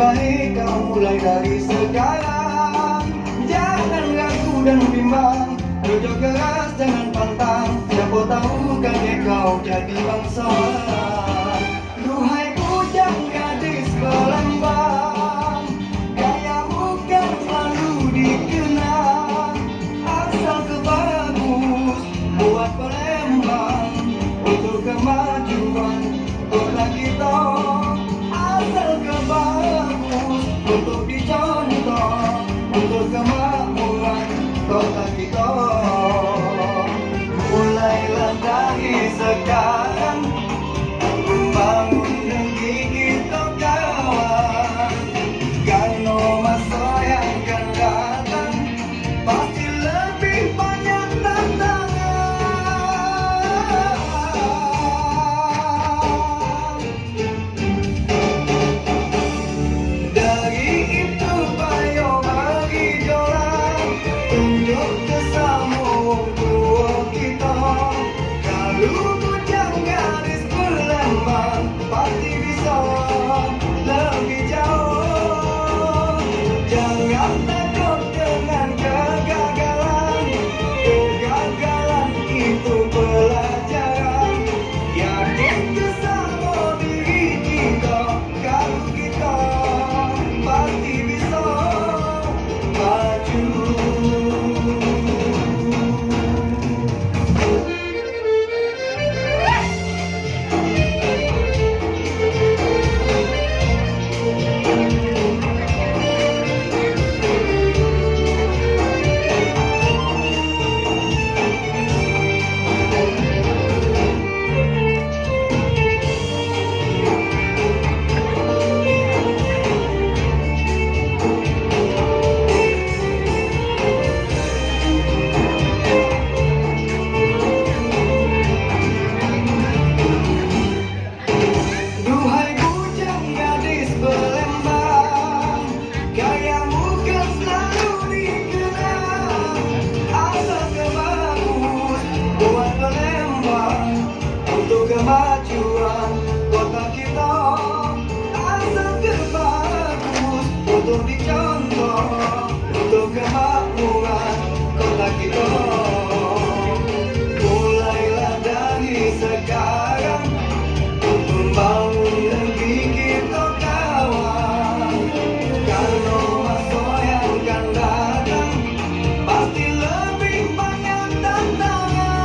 baik kau mulai dari sekarang. Jangan ragu dan bimbang, kerja keras jangan pantang. Siapa tahu kakek kau jadi bangsawan. Duhai bujang gadis Palembang, gayamu kan selalu dikenang. Asal kau bagus buat Palembang, untuk kemajuan kota kita. Asal kau bagus untuk dicontoh, untuk kemakmuran kota kita. Mulailah dari sekarang membangun negeri kita kawan. Karena masa yang akan datang pasti lebih banyak tantangan. Dari itu ayo bagi jalan, tunjuk ke semua tua kita. Kalau bujang gadis Palembang pasti bisa lebih jauh. Jangan takut dengan kegagalan, kegagalan itu pelajaran. Yakin ke semua diri kita, kalau kita pasti bisa maju. Duhai bujang gadis Palembang, gayamu kan selalu dikenang. Asal kau bagus buat Palembang, untuk kemajuan kota kita. Asal kau bagus untuk dicontoh, untuk kemakmuran kota kita. Mulailah dari sekarang membangun negeri kita kawan. Karena masa yang akan datang pasti lebih banyak tantangan.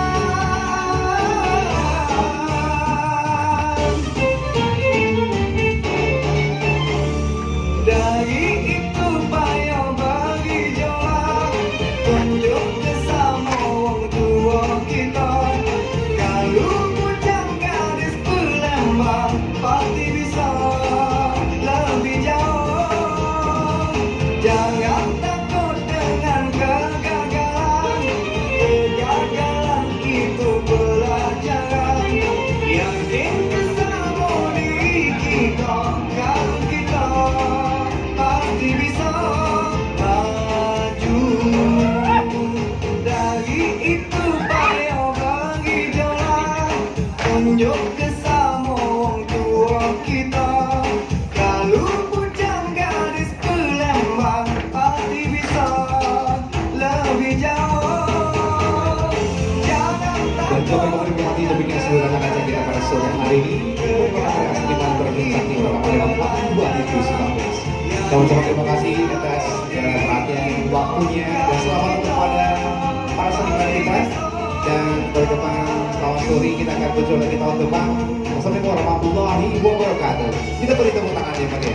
Dari itu ayo bagi jalan, tunjuk ke semua orang tua kita. Kalau bujang gadis Palembang pasti bisa lebih jauh. Jangan takut dengan kegagalan, kegagalan itu pelajaran. Yakin ke semua diri kita, kalau kita pasti bisa maju. Dari itu ayo bagi jalan, tunjuk ke semua orang tua kita. Kalau bujang gadis Palembang pasti bisa lebih jauh. Jangan Dan coba takut. menikmati demikian seluruh acara kita pada sore hari ini. Merupakan kesempatan berbincang di Kota Palembang 2019. Kami ucapkan terima kasih atas perhatian waktunya dan selamat kepada para seniman kita. Dan ke depan tahun story kita akan berjuang lagi tahun depan. Wassalamualaikum warahmatullahi wabarakatuh. Kita beri tepuk tangan ya Pak ya.